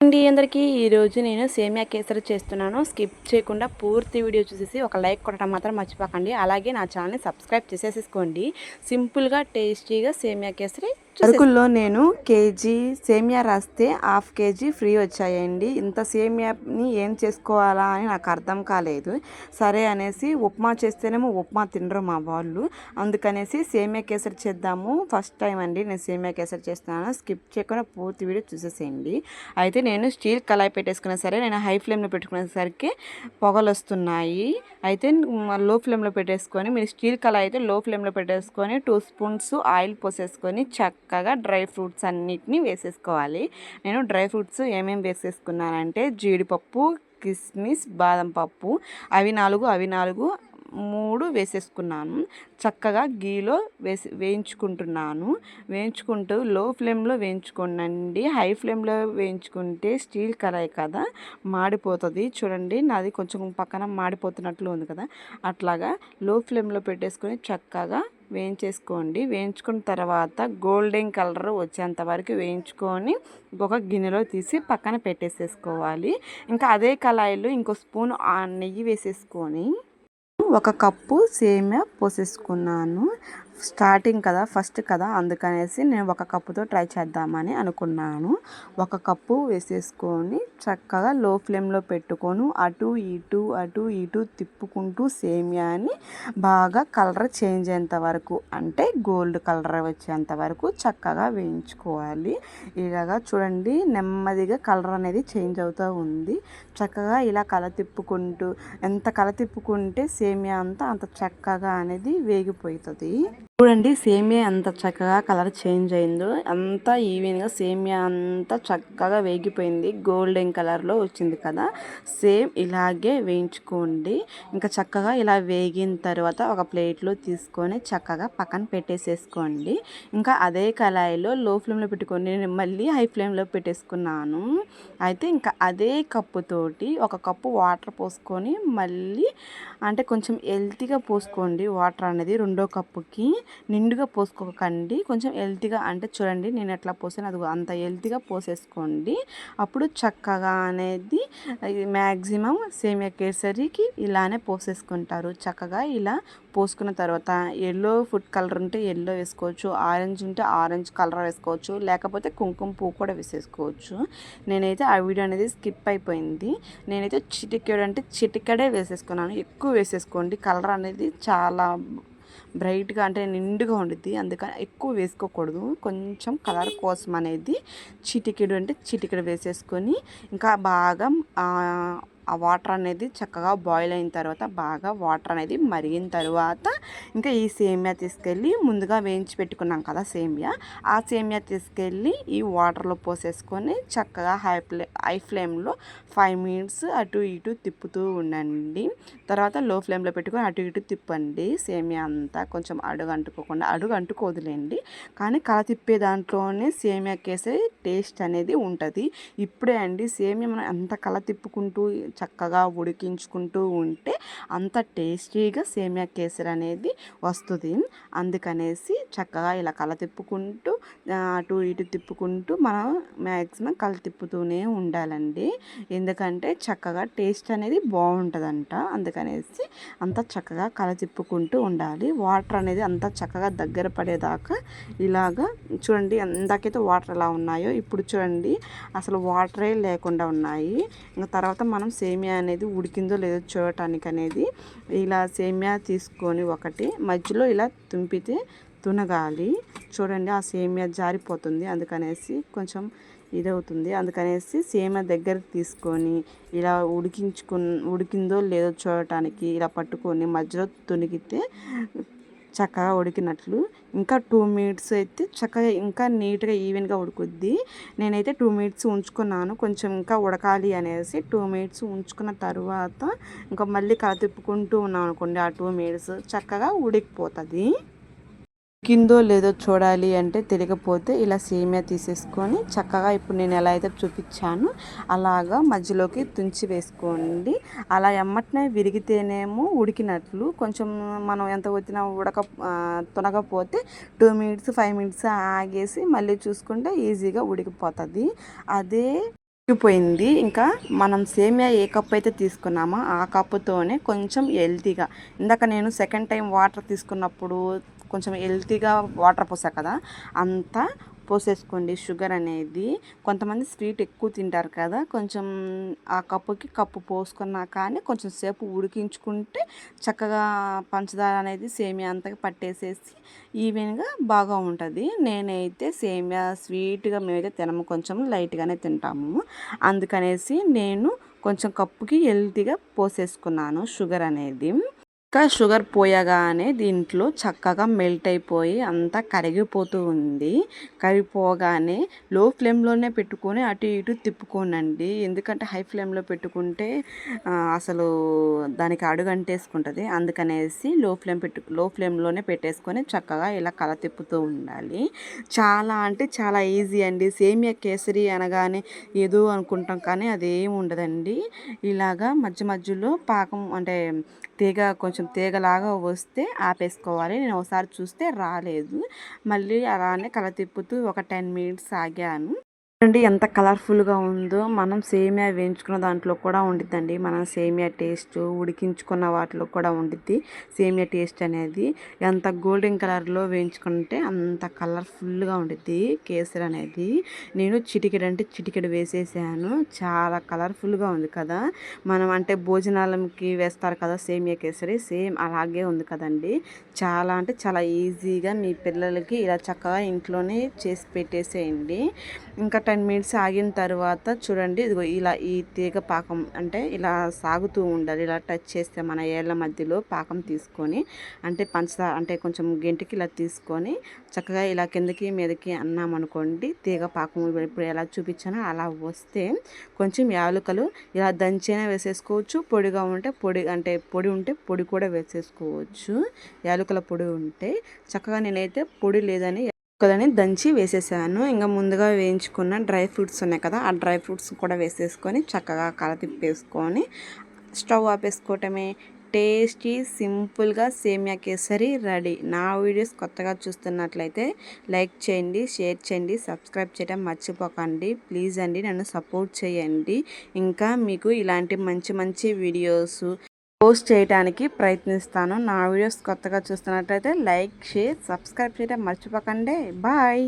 అండి అందరికీ ఈరోజు నేను సేమియా కేసరి చేస్తున్నాను. స్కిప్ చేయకుండా పూర్తి వీడియో చూసేసి ఒక లైక్ కొట్టడం మాత్రం మర్చిపోకండి. అలాగే నా ఛానల్ని సబ్స్క్రైబ్ చేసేసుకోండి. సింపుల్గా టేస్టీగా సేమియా కేసరి అరకుల్లో నేను కేజీ సేమియా రాస్తే హాఫ్ కేజీ ఫ్రీ వచ్చాయండి. ఇంత సేమియాని ఏం చేసుకోవాలా అని నాకు అర్థం కాలేదు. సరే అనేసి ఉప్మా చేస్తేనేమో ఉప్మా తినరు మా వాళ్ళు. అందుకనేసి సేమియా కేసరి చేద్దాము. ఫస్ట్ టైం అండి నేను సేమియా కేసరి చేస్తున్నాను. స్కిప్ చేయకుండా పూర్తి వీడియో చూసేసేయండి. అయితే నేను స్టీల్ కళాయి పెట్టేసుకున్నా సరే నేను హై ఫ్లేమ్లో పెట్టుకునేసరికి పొగలు వస్తున్నాయి. అయితే లో ఫ్లేమ్లో పెట్టేసుకొని, మీరు స్టీల్ కళాయి అయితే లో ఫ్లేమ్లో పెట్టేసుకొని 2 స్పూన్స్ ఆయిల్ పోసేసుకొని చక్కగా డ్రై ఫ్రూట్స్ అన్నిటిని వేసేసుకోవాలి. నేను డ్రై ఫ్రూట్స్ ఏమేమి వేసేసుకున్నానంటే జీడిపప్పు, కిస్మిస్, బాదం పప్పు అవి 4 3 వేసేసుకున్నాను. చక్కగా గీలో వేయించుకుంటున్నాను. వేయించుకుంటూ లో ఫ్లేమ్లో వేయించుకోండి. హై ఫ్లేమ్లో వేయించుకుంటే స్టీల్ కడాయి కదా మాడిపోతుంది. చూడండి నాది కొంచెం పక్కన మాడిపోతున్నట్లు ఉంది కదా, అట్లాగా లో ఫ్లేమ్లో పెట్టేసుకొని చక్కగా వేయించేసుకోండి. వేయించుకున్న తర్వాత గోల్డెన్ కలర్ వచ్చేంత వరకు వేయించుకొని ఒక గిన్నెలో తీసి పక్కన పెట్టేసేసుకోవాలి. ఇంకా అదే కళాయిలో ఇంకో స్పూన్ నెయ్యి వేసేసుకొని 1 కప్పు సేమియా పోసేసుకున్నాను. స్టార్టింగ్ కదా, ఫస్ట్ కదా, అందుకనేసి నేను 1 కప్పుతో ట్రై చేద్దామని అనుకున్నాను. 1 కప్పు వేసేసుకొని చక్కగా లో ఫ్లేమ్లో పెట్టుకొని అటు ఇటు తిప్పుకుంటూ సేమియాని బాగా కలర్ చేంజ్ అయ్యేంత వరకు, అంటే గోల్డ్ కలర్ వచ్చేంత వరకు చక్కగా వేయించుకోవాలి. ఇలాగా చూడండి నెమ్మదిగా కలర్ అనేది చేంజ్ అవుతూ ఉంది. చక్కగా ఇలా తిప్పుకుంటూ, ఎంత తిప్పుకుంటే సేమియా అంత చక్కగా అనేది వేగిపోతుంది. చూడండి సేమియా ఎంత చక్కగా కలర్ చేంజ్ అయిందో, అంతా ఈవెన్గా సేమియా అంతా చక్కగా వేగిపోయింది. గోల్డెన్ కలర్లో వచ్చింది కదా, సేమ్ ఇలాగే వేయించుకోండి. ఇంకా చక్కగా ఇలా వేగిన తర్వాత ఒక ప్లేట్లో తీసుకొని చక్కగా పక్కన పెట్టేసేసుకోండి. ఇంకా అదే కళాయిలో లో ఫ్లేమ్లో పెట్టుకొని నేను మళ్ళీ హై ఫ్లేమ్లో పెట్టేసుకున్నాను. అయితే ఇంకా అదే కప్పుతోటి 1 కప్పు వాటర్ పోసుకొని మళ్ళీ, అంటే కొంచెం హెల్తీగా పోసుకోండి వాటర్ అనేది. 2వ కప్పుకి నిండుగా పోసుకోకండి, కొంచెం హెల్తీగా, అంటే చూడండి నేను ఎట్లా పోసాను అది అంత హెల్తీగా పోసేసుకోండి. అప్పుడు చక్కగా అనేది మ్యాక్సిమం సేమియా కేసరికి ఇలానే పోసేసుకుంటారు. చక్కగా ఇలా పోసుకున్న తర్వాత ఎల్లో ఫుడ్ కలర్ ఉంటే ఎల్లో వేసుకోవచ్చు, ఆరెంజ్ ఉంటే ఆరెంజ్ కలర్ వేసుకోవచ్చు, లేకపోతే కుంకుమ పువ్వు కూడా వేసేసుకోవచ్చు. నేనైతే ఆ వీడియో అనేది స్కిప్ అయిపోయింది. నేనైతే చిటికెడే వేసేసుకున్నాను. ఎక్కువ వేసేసుకోండి, కలర్ అనేది చాలా బ్రైట్గా అంటే నిండుగా ఉండిద్ది, అందుకని ఎక్కువ వేసుకోకూడదు. కొంచెం కలర్ కోసం అనేది చిటికెడు వేసేసుకొని ఇంకా బాగా ఆ వాటర్ అనేది చక్కగా బాయిల్ అయిన తర్వాత, బాగా వాటర్ అనేది మరిగిన తర్వాత ఇంకా ఈ సేమియా తీసుకెళ్ళి ముందుగా వేయించి పెట్టుకున్నాం కదా సేమియా, ఆ సేమియా తీసుకెళ్ళి ఈ వాటర్లో పోసేసుకొని చక్కగా హై ఫ్లేమ్లో 5 మినిట్స్ అటు ఇటు తిప్పుతూ ఉండండి. తర్వాత లో ఫ్లేమ్లో పెట్టుకొని అటు ఇటు తిప్పండి. సేమియా అంతా కొంచెం అడుగు అంటుకోదులేండి, కానీ తిప్పే దాంట్లోనే సేమియా కేసరి టేస్ట్ అనేది ఉంటుంది. ఇప్పుడే అండి సేమియా మనం ఎంత తిప్పుకుంటూ చక్కగా ఉడికించుకుంటూ ఉంటే అంత టేస్టీగా సేమియా కేసరి అనేది వస్తుంది. అందుకనేసి చక్కగా ఇలా తిప్పుకుంటూ అటు ఇటు తిప్పుకుంటూ మనం మ్యాక్సిమం తిప్పుతూనే ఉండాలండి. ఎందుకంటే చక్కగా టేస్ట్ అనేది బాగుంటుందంట. అందుకనేసి అంత చక్కగా తిప్పుకుంటూ ఉండాలి. వాటర్ అనేది అంత చక్కగా దగ్గర పడేదాకా ఇలాగా చూడండి. ఎందాకైతే వాటర్ ఎలా ఉన్నాయో ఇప్పుడు చూడండి అసలు వాటరే లేకుండా ఉన్నాయి. ఇంకా తర్వాత మనం సేమియా అనేది ఉడికిందో లేదో చూడటానికి అనేది ఇలా సేమియా తీసుకొని ఒకటి మధ్యలో ఇలా తునగాలి. చూడండి ఆ సేమియా జారిపోతుంది, అందుకనేసి కొంచెం ఇదవుతుంది. అందుకనేసి సేమియా దగ్గరికి తీసుకొని ఇలా ఉడికిందో లేదో చూడటానికి ఇలా పట్టుకొని మధ్యలో తునిగితే చక్కగా ఉడికినట్లు. ఇంకా 2 మినిట్స్ అయితే చక్కగా ఇంకా నీట్గా ఈవెన్గా ఉడుకుద్ది. నేనైతే 2 మినిట్స్ ఉంచుకున్నాను, కొంచెం ఇంకా ఉడకాలి అనేసి 2 మినిట్స్ ఉంచుకున్న తర్వాత ఇంకా మళ్ళీ తిప్పుకుంటూ ఉన్నాను అనుకోండి, ఆ 2 మినిట్స్ చక్కగా ఉడికిపోతుంది. ఉడికిందో లేదో చూడాలి అంటే తెలియకపోతే ఇలా సేమియా తీసేసుకొని చక్కగా ఇప్పుడు నేను ఎలా అయితే చూపించాను అలాగా మధ్యలోకి తుంచి వేసుకోండి. అలా ఎమ్మటనే విరిగితేనేమో ఉడికినట్లు. కొంచెం మనం ఎంత వచ్చినా తునగపోతే 2 మినిట్స్ 5 మినిట్స్ ఆగేసి మళ్ళీ చూసుకుంటే ఈజీగా ఉడికిపోతుంది. అదే పోయింది. ఇంకా మనం సేమియా ఏ కప్ అయితే తీసుకున్నామో ఆ కప్పుతోనే కొంచెం హెల్తీగా, ఇందాక నేను సెకండ్ టైం వాటర్ తీసుకున్నప్పుడు కొంచెం హెల్తీగా వాటర్ పోసా కదా, అంతా పోసేసుకోండి షుగర్ అనేది. కొంతమంది స్వీట్ ఎక్కువ తింటారు కదా, కొంచెం ఆ కప్పుకి కప్పు పోసుకున్నా కానీ కొంచెం సేపు ఉడికించుకుంటే చక్కగా పంచదార అనేది సేమియా అంతగా పట్టేసేసి ఈవెన్గా బాగా ఉంటుంది. నేనైతే సేమియా స్వీట్గా మేమైతే తినము, కొంచెం లైట్గానే తింటాము. అందుకనేసి నేను కొంచెం కప్పుకి హెల్తీగా పోసేసుకున్నాను షుగర్ అనేది. ఇంకా షుగర్ పోయగానే దీంట్లో చక్కగా మెల్ట్ అయిపోయి అంతా కరిగిపోతూ ఉంది. కరిగిపోగానే లో ఫ్లేమ్లోనే పెట్టుకొని అటు ఇటు తిప్పుకోనండి, ఎందుకంటే హై ఫ్లేమ్లో పెట్టుకుంటే అసలు దానికి అడుగు అంటేసుకుంటుంది. అందుకనేసి లో ఫ్లేమ్లోనే పెట్టేసుకొని చక్కగా ఇలా కల తిప్పుతూ ఉండాలి. చాలా అంటే చాలా ఈజీ అండి. సేమియా కేసరి అనగానే ఏదో అనుకుంటాం కానీ అదేం ఉండదండి. ఇలాగా మధ్య మధ్యలో పాకం అంటే కొంచెం తీగలాగా వస్తే ఆపేసుకోవాలి. నేను ఒకసారి చూస్తే రాలేదు, మళ్ళీ అలానే కల తిప్పుతూ ఒక 10 మినిట్స్ ఆగాను. చూడండి ఎంత కలర్ఫుల్గా ఉందో. మనం సేమియా వేయించుకున్న దాంట్లో కూడా ఉండిద్దండి, మనం సేమియా టేస్ట్ ఉడికించుకున్న వాటిలో కూడా ఉండిద్ది సేమియా టేస్ట్ అనేది. ఎంత గోల్డెన్ కలర్లో వేయించుకుంటే అంత కలర్ఫుల్గా ఉండిద్ది కేసరి అనేది. నేను చిటికెడు వేసేసాను, చాలా కలర్ఫుల్గా ఉంది కదా. మనం అంటే భోజనాలకి వేస్తారు కదా సేమియా కేసరి, సేమ్ అలాగే ఉంది కదండి. చాలా అంటే చాలా ఈజీగా మీ పిల్లలకి ఇలా చక్కగా ఇంట్లోనే చేసి పెట్టేసేయండి. ఇంకా 10 మినిట్స్ ఆగిన తర్వాత చూడండి, ఇదిగో ఇలా ఈ తీగ పాకం అంటే ఇలా సాగుతూ ఉండాలి. ఇలా టచ్ చేస్తే మన ఏళ్ళ మధ్యలో పాకం తీసుకొని, అంటే పంచదార అంటే కొంచెం గెంటికి ఇలా తీసుకొని చక్కగా ఇలా కిందకి మీదకి అన్నామనుకోండి, తీగ పాకం ఇప్పుడు ఎలా చూపించానో అలా వస్తే కొంచెం యాలకులు ఇలా దంచైనా వేసేసుకోవచ్చు, పొడిగా ఉంటే పొడి ఉంటే పొడి కూడా వేసేసుకోవచ్చు. యాలకుల పొడి ఉంటే చక్కగా, నేనైతే పొడి లేదని కదని దంచి వేసేసాను. ఇంకా ముందుగా వేయించుకున్న డ్రై ఫ్రూట్స్ ఉన్నాయి కదా, ఆ డ్రై ఫ్రూట్స్ కూడా వేసేసుకొని చక్కగా కలతిప్పేసుకొని స్టవ్ ఆపేసుకోవటమే. టేస్టీ సింపుల్గా సేమియా కేసరి రెడీ. నా వీడియోస్ కొత్తగా చూస్తున్నట్లయితే లైక్ చేయండి, షేర్ చేయండి, సబ్స్క్రైబ్ చేయడం మర్చిపోకండి ప్లీజ్ అండి, నన్ను సపోర్ట్ చేయండి. ఇంకా మీకు ఇలాంటి మంచి మంచి వీడియోస్ పోస్ట్ చేయడానికి ప్రయత్నిస్తాను. నా వీడియోస్ కొత్తగా చూస్తున్నట్లయితే లైక్, షేర్, సబ్స్క్రైబ్ చేయడం మర్చిపోకండి. బాయ్.